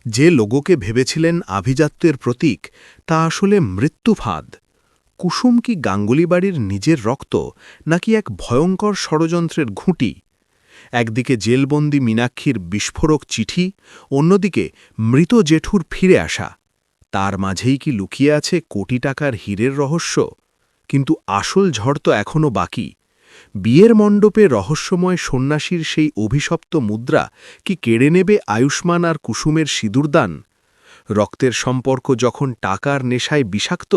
যে লোগোকে ভেবেছিলেন আভিজাত্যের প্রতীক তা আসলে মৃত্যুফাঁদ। কুসুম কি গাঙ্গুলি বাড়ির নিজের রক্ত, নাকি এক ভয়ঙ্কর ষড়যন্ত্রের ঘুঁটি? একদিকে জেলবন্দি মীনাক্ষীর বিস্ফোরক চিঠি, অন্যদিকে মৃত জেঠুর ফিরে আসা। তার মাঝেই কি লুকিয়ে আছে কোটি টাকার হীরের রহস্য? কিন্তু আসল ঝড় তো এখনও বাকি। বিয়ের মণ্ডপে রহস্যময় সন্ন্যাসীর সেই অভিশপ্ত মুদ্রা কি কেড়ে নেবে আয়ুষ্মান আর কুসুমের সিঁদুরদান? রক্তের সম্পর্ক যখন টাকার নেশায় বিষাক্ত,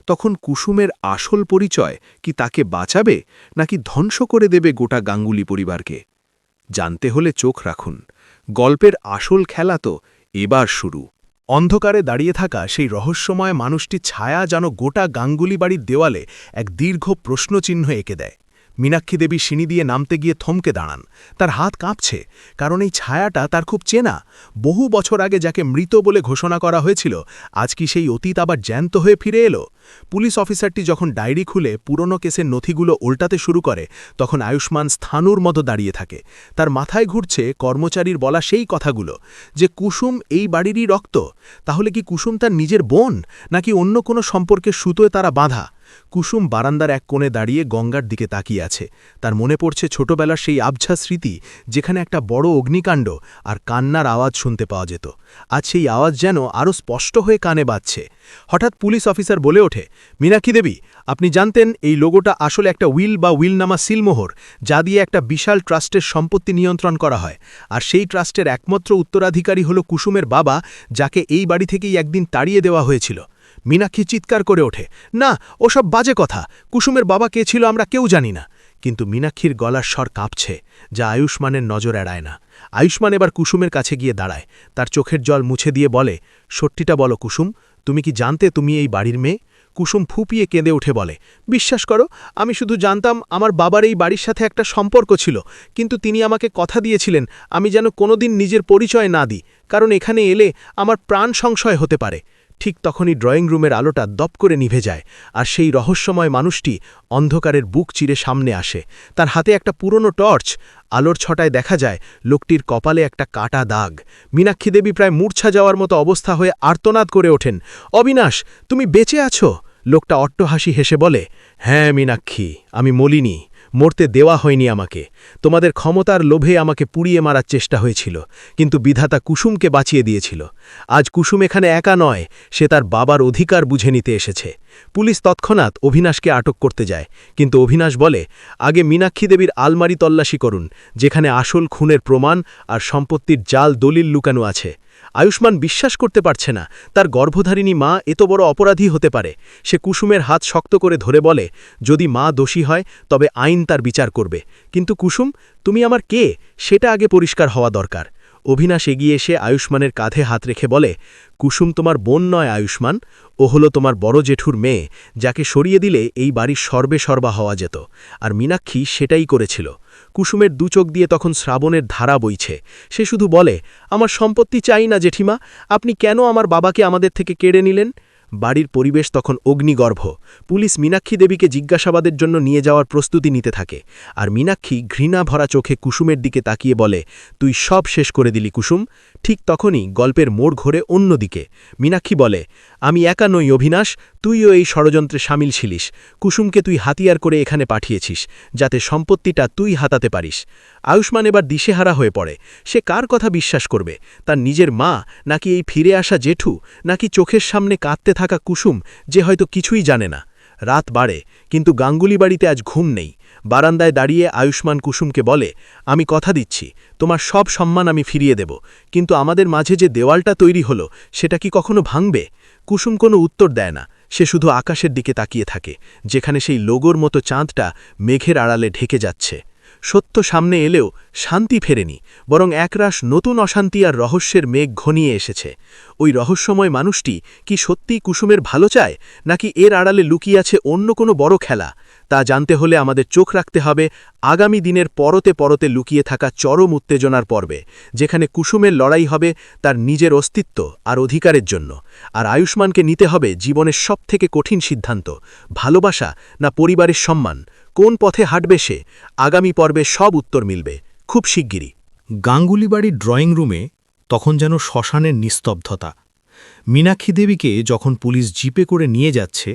তখন কুসুমের আসল পরিচয় কি তাকে বাঁচাবে, নাকি ধ্বংস করে দেবে গোটা গাঙ্গুলি পরিবারকে? জানতে হলে চোখ রাখুন। গল্পের আসল খেলা তো এবার শুরু। অন্ধকারে দাঁড়িয়ে থাকা সেই রহস্যময় মানুষটির ছায়া যেন গোটা গাঙ্গুলি বাড়ির দেওয়ালে এক দীর্ঘ প্রশ্নচিহ্ন এঁকে দেয়। মীনাক্ষী দেবী সিঁড়ি দিয়ে নামতে গিয়ে থমকে দাঁড়ান। তার হাত কাঁপছে, কারণ এই ছায়াটা তার খুব চেনা। বহু বছর আগে যাকে মৃত বলে ঘোষণা করা হয়েছিল, আজ কি সেই অতীত আবার জ্যান্ত হয়ে ফিরে এলো? পুলিশ অফিসারটি যখন ডায়েরি খুলে পুরনো কেসের নথিগুলো উল্টাতে শুরু করে, তখন আয়ুষ্মান স্থানুর মতো দাঁড়িয়ে থাকে। তার মাথায় ঘুরছে কর্মচারীর বলা সেই কথাগুলো, যে কুসুম এই বাড়িরই রক্ত। তাহলে কি কুসুম তার নিজের বোন, নাকি অন্য কোনো সম্পর্কের সুতোয় তারা বাঁধা? কুসুম বারান্দার এক কোণে দাঁড়িয়ে গঙ্গার দিকে তাকিয়ে আছে। তার মনে পড়ছে ছোটবেলার সেই আবছা স্মৃতি, যেখানে একটা বড় অগ্নিকাণ্ড আর কান্নার আওয়াজ শুনতে পাওয়া যেত। আজ সেই আওয়াজ যেন আরও স্পষ্ট হয়ে কানে বাজছে। হঠাৎ পুলিশ অফিসার বলে ওঠে, মীনাক্ষী দেবী, আপনি জানতেন এই লোগোটা আসলে একটা উইল বা উইলনামা সিলমোহর, যা দিয়ে একটা বিশাল ট্রাস্টের সম্পত্তি নিয়ন্ত্রণ করা হয়। আর সেই ট্রাস্টের একমাত্র উত্তরাধিকারী হল কুসুমের বাবা, যাকে এই বাড়ি থেকেই একদিন তাড়িয়ে দেওয়া হয়েছিল। মীনাক্ষী চিৎকার করে ওঠে, না, ওসব বাজে কথা। কুসুমের বাবা কে ছিল আমরা কেউ জানি না। কিন্তু মীনাক্ষীর গলার স্বর কাঁপছে, যা আয়ুষ্মানের নজর এড়ায় না। আয়ুষ্মান এবার কুসুমের কাছে গিয়ে দাঁড়ায়। তার চোখের জল মুছে দিয়ে বলে, সত্যিটা বলো কুসুম, তুমি কি জানতে তুমি এই বাড়ির মেয়ে? কুসুম ফুপিয়ে কেঁদে উঠে বলে, বিশ্বাস করো, আমি শুধু জানতাম আমার বাবার এই বাড়ির সাথে একটা সম্পর্ক ছিল, কিন্তু তিনি আমাকে কথা দিয়েছিলেন আমি যেন কোনোদিন নিজের পরিচয় না দিই, কারণ এখানে এলে আমার প্রাণ সংশয় হতে পারে। ঠিক তখনই ড্রয়িং রুমের আলোটা দপ করে নিভে যায়, আর সেই রহস্যময় মানুষটি অন্ধকারের বুক চিরে সামনে আসে। তার হাতে একটা পুরনো টর্চ। আলোর ছটায় দেখা যায় লোকটির কপালে একটা কাটা দাগ। মীনাক্ষী দেবী প্রায় মূর্ছা যাওয়ার মতো অবস্থা হয়ে আর্তনাদ করে ওঠেন, অবিনাশ, তুমি বেঁচে আছো? লোকটা অট্টহাসি হেসে বলে, হ্যাঁ মীনাক্ষী, আমি মলিনী, মরতে দেওয়া হয়নি আমাকে। তোমাদের ক্ষমতার লোভে আমাকে পুড়িয়ে মারার চেষ্টা হয়েছিল, কিন্তু বিধাতা কুসুমকে বাঁচিয়ে দিয়েছিল। আজ কুসুম এখানে একা নয়, সে তার বাবার অধিকার বুঝে নিতে এসেছে। পুলিশ তৎক্ষণাৎ অভিনাশকে আটক করতে যায়, কিন্তু অভিনাশ বলে, আগে মীনাক্ষী দেবীর আলমারি তল্লাশি করুন, যেখানে আসল খুনের প্রমাণ আর সম্পত্তির জাল দলিল লুকানো আছে। আয়ুষ্মান বিশ্বাস করতে পারছে না তার গর্ভধারিণী মা এত বড় অপরাধী হতে পারে। সে কুসুমের হাত শক্ত করে ধরে বলে, যদি মা দোষী হয় তবে আইন তার বিচার করবে, কিন্তু কুসুম, তুমি আমার কে সেটা আগে পরিষ্কার হওয়া দরকার। অভিনাশ এগিয়ে এসে আয়ুষ্মানের কাঁধে হাত রেখে বলে, কুসুম তোমার বোন নয় আয়ুষ্মান, ও হলো তোমার বড় জেঠুর মেয়ে, যাকে সরিয়ে দিলে এই বাড়ির সর্বে হওয়া যেত। আর মীনাক্ষী সেটাই করেছিল। কুসুমের দুচোখ দিয়ে তখন শ্রাবণের ধারা বইছে। সে শুধু বলে, আমার সম্পত্তি চাই না জেঠিমা, আপনি কেন আমার বাবাকে আমাদের থেকে কেড়ে নিলেন? বাড়ির পরিবেশ তখন অগ্নিগর্ভ। পুলিশ মীনাক্ষী দেবীকে জিজ্ঞাসাবাদের জন্য নিয়ে যাওয়ার প্রস্তুতি নিতে থাকে, আর মীনাক্ষী ঘৃণা ভরা চোখে কুসুমের দিকে তাকিয়ে বলে, তুই সব শেষ করে দিলি কুসুম। ঠিক তখনই গল্পের মোড় ঘোরে অন্যদিকে। মীনাক্ষী বলে, আমি একা নই অভিনাশ, তুইও এই ষড়যন্ত্রে সামিল ছিলিস। কুসুমকে তুই হাতিয়ার করে এখানে পাঠিয়েছিস, যাতে সম্পত্তিটা তুই হাতাতে পারিস। আয়ুষ্মান এবার দিশেহারা হয়ে পড়ে। সে কার কথা বিশ্বাস করবে, তার নিজের মা, নাকি এই ফিরে আসা জেঠু, নাকি চোখের সামনে কাঁদতে থাকা কুসুম, যে হয়তো কিছুই জানে না। রাত বাড়ে, কিন্তু গাঙ্গুলি বাড়িতে আজ ঘুম নেই। বারান্দায় দাঁড়িয়ে আয়ুষ্মান কুসুমকে বলে, আমি কথা দিচ্ছি, তোমার সব সম্মান আমি ফিরিয়ে দেব, কিন্তু আমাদের মাঝে যে দেওয়ালটা তৈরি হলো সেটা কি কখনো ভাঙবে? কুসুম কোনো উত্তর দেয় না। সে শুধু আকাশের দিকে তাকিয়ে থাকে, যেখানে সেই লোগোর মতো চাঁদটা মেঘের আড়ালে ঢেকে যাচ্ছে। সত্য সামনে এলেও শান্তি ফেরেনি, বরং একরাশ নতুন অশান্তি আর রহস্যের মেঘ ঘনিয়ে এসেছে। ওই রহস্যময় মানুষটি কি সত্যিই কুসুমের ভালো চায়, নাকি এর আড়ালে লুকিয়ে আছে অন্য কোনো বড় খেলা? তা জানতে হলে আমাদের চোখ রাখতে হবে আগামী দিনের পরতে পরতে লুকিয়ে থাকা চরম উত্তেজনার পর্বে, যেখানে কুসুমের লড়াই হবে তার নিজের অস্তিত্ব আর অধিকারের জন্য, আর আয়ুষ্মানকে নিতে হবে জীবনের সবথেকে কঠিন সিদ্ধান্ত, ভালোবাসা না পরিবারের সম্মান। কোন পথে হাঁটবে সে? আগামী পর্বে সব উত্তর মিলবে খুব শিগগিরই। গাঙ্গুলি বাড়ির ড্রয়িং রুমে তখন যেন শ্মশানের নিস্তব্ধতা। মীনাক্ষী দেবীকে যখন পুলিশ জিপে করে নিয়ে যাচ্ছে,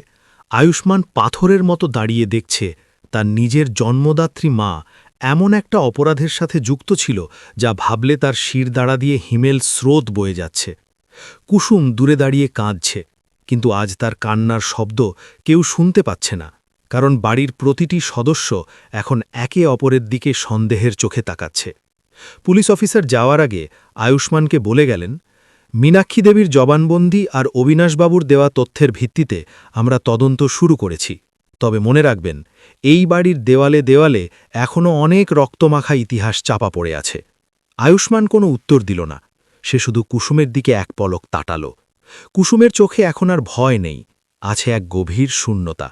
আয়ুষ্মান পাথরের মতো দাঁড়িয়ে দেখছে তার নিজের জন্মদাত্রী মা এমন একটা অপরাধের সাথে যুক্ত ছিল যা ভাবলে তার শিরদাঁড়া দিয়ে হিমেল স্রোত বয়ে যাচ্ছে। কুসুম দূরে দাঁড়িয়ে কাঁদছে, কিন্তু আজ তার কান্নার শব্দ কেউ শুনতে পাচ্ছে না, কারণ বাড়ির প্রতিটি সদস্য এখন একে অপরের দিকে সন্দেহের চোখে তাকাচ্ছে। পুলিশ অফিসার যাওয়ার আগে আয়ুষ্মানকে বলে গেলেন, মীনাক্ষী দেবীর জবানবন্দি আর অবিনাশবাবুর দেওয়া তথ্যের ভিত্তিতে আমরা তদন্ত শুরু করেছি। তবে মনে রাখবেন, এই বাড়ির দেওয়ালে দেওয়ালে এখনও অনেক রক্তমাখা ইতিহাস চাপা পড়ে আছে। আয়ুষ্মান কোনো উত্তর দিল না, সে শুধু কুসুমের দিকে এক পলক তাকাল। কুসুমের চোখে এখন আর ভয় নেই, আছে এক গভীর শূন্যতা।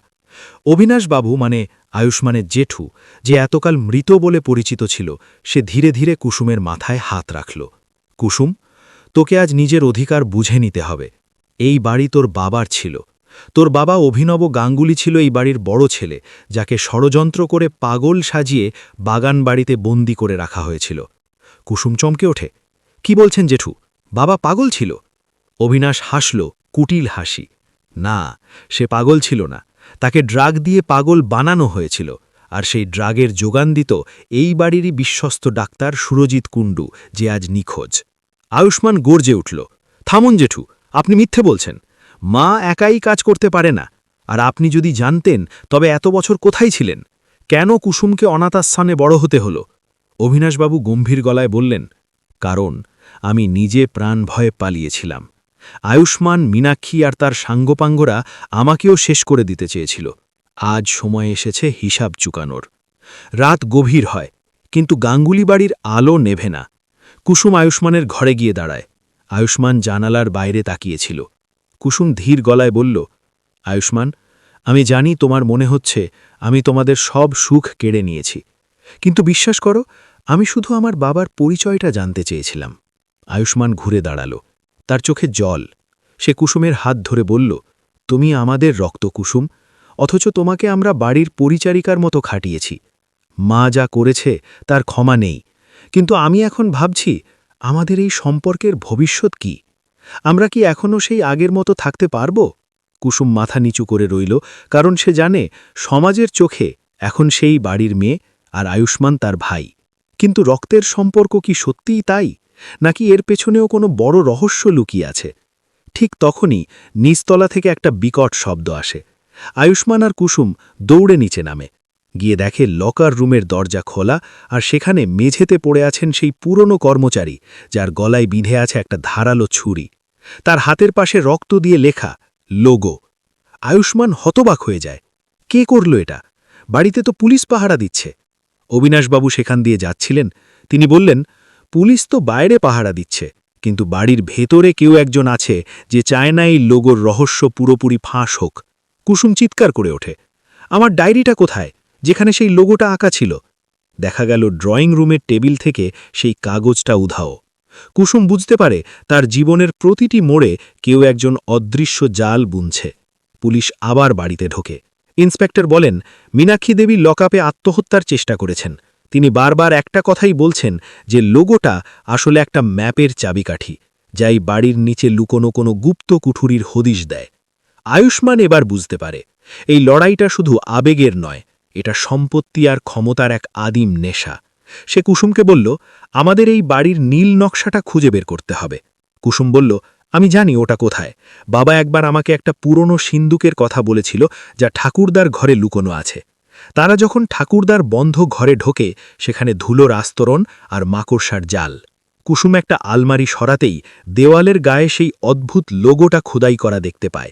অবিনাশবাবু মানে আয়ুষ্মানের জেঠু, যে এতকাল মৃত বলে পরিচিত ছিল, সে ধীরে ধীরে কুসুমের মাথায় হাত রাখল। কুসুম, তোকে আজ নিজের অধিকার বুঝে নিতে হবে। এই বাড়ি তোর বাবার ছিল। তোর বাবা অভিনব গাঙ্গুলি ছিল এই বাড়ির বড় ছেলে, যাকে ষড়যন্ত্র করে পাগল সাজিয়ে বাগান বাড়িতে বন্দি করে রাখা হয়েছিল। কুসুম চমকে ওঠে, কি বলছেন জেঠু, বাবা পাগল ছিল? অবিনাশ হাসল, কুটিল হাসি। না, সে পাগল ছিল না, তাকে ড্রাগ দিয়ে পাগল বানানো হয়েছিল, আর সেই ড্রাগের যোগান দিত এই বাড়িরই বিশ্বস্ত ডাক্তার সুরজিৎ কুণ্ডু, যে আজ নিখোঁজ। আয়ুষ্মান গর্জে উঠল, থামুন জেঠু, আপনি মিথ্যে বলছেন। মা একাই কাজ করতে পারে না, আর আপনি যদি জানতেন তবে এত বছর কোথায় ছিলেন? কেন কুসুমকে অনাথাস্থানে বড় হতে হল? অবিনাশবাবু গম্ভীর গলায় বললেন, কারণ আমি নিজে প্রাণ ভয়ে পালিয়েছিলাম। আয়ুষ্মান, মীনাক্ষী আর তার সাঙ্গপাঙ্গরা আমাকেও শেষ করে দিতে চেয়েছিল। আজ সময় এসেছে হিসাব চুকানোর। রাত গভীর হয়, কিন্তু গাঙ্গুলি বাড়ির আলো নেভে না। কুসুম আয়ুষ্মানের ঘরে গিয়ে দাঁড়ায়। আয়ুষ্মান জানালার বাইরে তাকিয়েছিল। কুসুম ধীর গলায় বলল, আয়ুষ্মান, আমি জানি তোমার মনে হচ্ছে আমি তোমাদের সব সুখ কেড়ে নিয়েছি, কিন্তু বিশ্বাস করো, আমি শুধু আমার বাবার পরিচয়টা জানতে চেয়েছিলাম। আয়ুষ্মান ঘুরে দাঁড়াল, তার চোখে জল। সে কুসুমের হাত ধরে বলল, তুমি আমাদের রক্ত কুসুম, অথচ তোমাকে আমরা বাড়ির পরিচারিকার মতো খাটিয়েছি। মা যা করেছে তার ক্ষমা নেই, কিন্তু আমি এখন ভাবছি আমাদের এই সম্পর্কের ভবিষ্যৎ কি? আমরা কি এখনও সেই আগের মতো থাকতে পারব? কুসুম মাথা নিচু করে রইল, কারণ সে জানে সমাজের চোখে এখন সেই বাড়ির মেয়ে আর আয়ুষ্মান তার ভাই। কিন্তু রক্তের সম্পর্ক কি সত্যিই তাই, নাকি এর পেছনেও কোনো বড় রহস্য লুকিয়ে আছে? ঠিক তখনই নিচতলা থেকে একটা বিকট শব্দ আসে। আয়ুষ্মান আর কুসুম দৌড়ে নিচে নামে, গিয়ে দেখে লকার রুমের দরজা খোলা, আর সেখানে মেঝেতে পড়ে আছেন সেই পুরনো কর্মচারী, যার গলায় বিঁধে আছে একটা ধারালো ছুরি। তার হাতের পাশে রক্ত দিয়ে লেখা লোগো। আয়ুষ্মান হতবাক হয়ে যায়, কে করল এটা? বাড়িতে তো পুলিশ পাহারা দিচ্ছে। অবিনাশবাবু সেখান দিয়ে যাচ্ছিলেন। তিনি বললেন, পুলিশ তো বাইরে পাহারা দিচ্ছে, কিন্তু বাড়ির ভেতরে কেউ একজন আছে যে চায় না এই লোগোর রহস্য পুরোপুরি ফাঁস হোক। কুসুম চিৎকার করে ওঠে, আমার ডায়েরিটা কোথায়, যেখানে সেই লোগোটা আঁকা ছিল? দেখা গেল ড্রয়িং রুমের টেবিল থেকে সেই কাগজটা উধাও। কুসুম বুঝতে পারে তার জীবনের প্রতিটি মোড়ে কেউ একজন অদৃশ্য জাল বুনছে। পুলিশ আবার বাড়িতে ঢোকে। ইন্সপেক্টর বলেন, মীনাক্ষী দেবী লকআপে আত্মহত্যার চেষ্টা করেছেন। তিনি বারবার একটা কথাই বলছেন যে লোগোটা আসলে একটা ম্যাপের চাবিকাঠি, যাই বাড়ির নিচে লুকোনো কোনো গুপ্ত কুঠুরির হদিশ দেয়। আয়ুষ্মান এবার বুঝতে পারে এই লড়াইটা শুধু আবেগের নয়, এটা সম্পত্তি আর ক্ষমতার এক আদিম নেশা। সে কুসুমকে বলল, আমাদের এই বাড়ির নীল নকশাটা খুঁজে বের করতে হবে। কুসুম বলল, আমি জানি ওটা কোথায়। বাবা একবার আমাকে একটা পুরনো সিন্দুকের কথা বলেছিল, যা ঠাকুরদার ঘরে লুকোনো আছে। তারা যখন ঠাকুরদার বন্ধ ঘরে ঢোকে, সেখানে ধুলোর আস্তরণ আর মাকড়সার জাল। কুসুম একটা আলমারি সরাতেই দেওয়ালের গায়ে সেই অদ্ভুত লোগোটা খোদাই করা দেখতে পায়।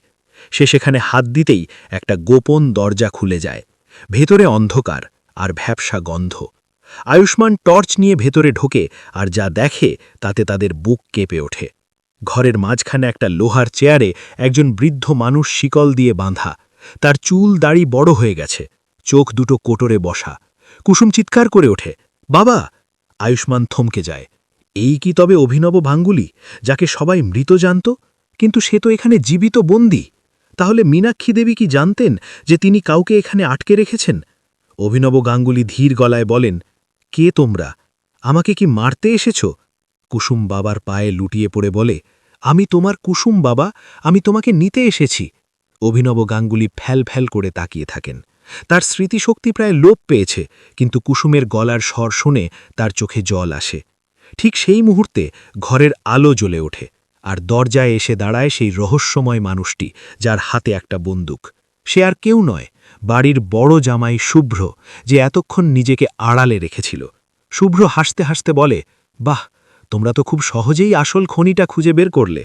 সে সেখানে হাত দিতেই একটা গোপন দরজা খুলে যায়। ভেতরে অন্ধকার আর ভ্যাপসা গন্ধ। আয়ুষ্মান টর্চ নিয়ে ভেতরে ঢোকে, আর যা দেখে তাতে তাদের বুক কেঁপে ওঠে। ঘরের মাঝখানে একটা লোহার চেয়ারে একজন বৃদ্ধ মানুষ শিকল দিয়ে বাঁধা। তার চুল দাড়ি বড় হয়ে গেছে, চোখ দুটো কোটরে বসা। কুসুম চিৎকার করে ওঠে, বাবা! আয়ুষ্মান থমকে যায়। এই কি তবে অভিনব গাঙ্গুলি, যাকে সবাই মৃত জানত? কিন্তু সে তো এখানে জীবিত বন্দী। তাহলে মীনাক্ষী দেবী কি জানতেন যে তিনি কাউকে এখানে আটকে রেখেছেন? অভিনব গাঙ্গুলি ধীর গলায় বলেন, কে তোমরা? আমাকে কি মারতে এসেছ? কুসুম বাবার পায়ে লুটিয়ে পড়ে বলে, আমি তোমার কুসুম বাবা, আমি তোমাকে নিতে এসেছি। অভিনব গাঙ্গুলি ফ্যাল ফ্যাল করে তাকিয়ে থাকেন। তার স্মৃতিশক্তি প্রায় লোপ পেয়েছে, কিন্তু কুসুমের গলার স্বর শুনে তার চোখে জল আসে। ঠিক সেই মুহূর্তে ঘরের আলো জ্বলে ওঠে, আর দরজায় এসে দাঁড়ায় সেই রহস্যময় মানুষটি, যার হাতে একটা বন্দুক। সে আর কেউ নয়, বাড়ির বড় জামাই শুভ্র, যে এতক্ষণ নিজেকে আড়ালে রেখেছিল। শুভ্র হাসতে হাসতে বলে, বাহ, তোমরা তো খুব সহজেই আসল খনিটা খুঁজে বের করলে।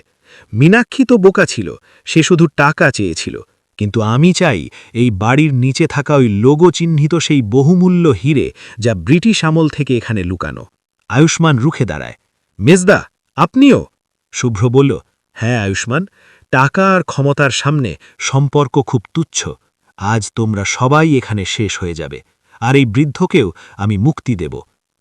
মীনাক্ষী তো বোকা ছিল, সে শুধু টাকা চেয়েছিল, কিন্তু আমি চাই এই বাড়ির নিচে থাকা ওই লোগো চিহ্নিত সেই বহুমূল্য হিরে, যা ব্রিটিশ আমল থেকে এখানে লুকানো। আয়ুষ্মান রুখে দাঁড়ায়। মেজদা, আপনিও? শুভ্র বলল, হ্যাঁ আয়ুষ্মান, টাকা আর ক্ষমতার সামনে সম্পর্ক খুব তুচ্ছ। আজ তোমরা সবাই এখানে শেষ হয়ে যাবে, আর এই বৃদ্ধকেও আমি মুক্তি দেব।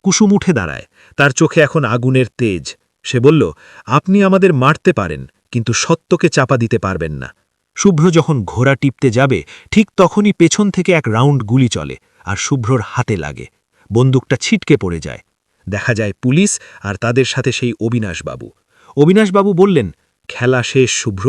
কুসুম উঠে দাঁড়ায়, তার চোখে এখন আগুনের তেজ। সে বলল, আপনি আমাদের মারতে পারেন, কিন্তু সত্যকে চাপা দিতে পারবেন না। শুভ্র যখন ঘোড়া টিপতে যাবে, ঠিক তখনই পেছন থেকে এক রাউন্ড গুলি চলে, আর শুভ্রর হাতে লাগে। বন্দুকটা ছিটকে পড়ে যায়। দেখা যায় পুলিশ, আর তাদের সাথে সেই অবিনাশবাবু। অবিনাশবাবু বললেন, খেলা শেষ শুভ্র,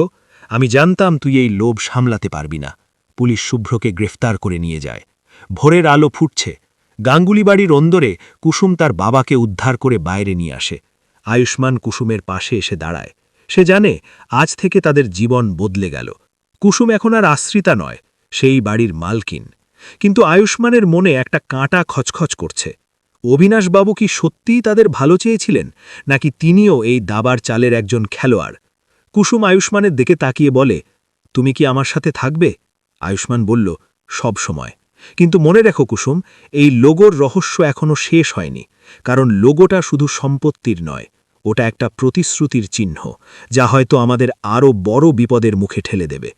আমি জানতাম তুই এই লোভ সামলাতে পারবি না। পুলিশ শুভ্রকে গ্রেফতার করে নিয়ে যায়। ভোরের আলো ফুটছে। গাঙ্গুলি বাড়ির অন্দরে কুসুম তার বাবাকে উদ্ধার করে বাইরে নিয়ে আসে। আয়ুষ্মান কুসুমের পাশে এসে দাঁড়ায়। সে জানে আজ থেকে তাদের জীবন বদলে গেল। কুসুম এখন আর আশ্রিতা নয়, সেই বাড়ির মালকিন। কিন্তু আয়ুষ্মানের মনে একটা কাঁটা খচখচ করছে। অবিনাশবাবু কি সত্যিই তাদের ভালো চেয়েছিলেন, নাকি তিনিও এই দাবার চালের একজন খেলোয়াড়? কুসুম আয়ুষ্মানের দিকে তাকিয়ে বলে, তুমি কি আমার সাথে থাকবে? আয়ুষ্মান বলল, সব সময়। কিন্তু মনে রেখো কুসুম, এই লোগোর রহস্য এখনও শেষ হয়নি, কারণ লোগোটা শুধু সম্পত্তির নয়, ওটা একটা প্রতিশ্রুতির চিহ্ন, যা হয়তো আমাদের আরও বড় বিপদের মুখে ঠেলে দেবে।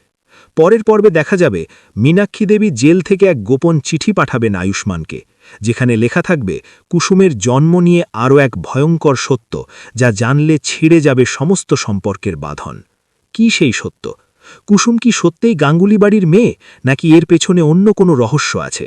পরের পর্বে দেখা যাবে মীনাক্ষী দেবী জেল থেকে এক গোপন চিঠি পাঠাবেন আয়ুষ্মানকে, যেখানে লেখা থাকবে কুসুমের জন্ম নিয়ে আরও এক ভয়ঙ্কর সত্য, যা জানলে ছিঁড়ে যাবে সমস্ত সম্পর্কের বাঁধন। কি সেই সত্য? কুসুম কি সত্যিই গাঙ্গুলি বাড়ির মেয়ে, নাকি এর পেছনে অন্য কোনো রহস্য আছে?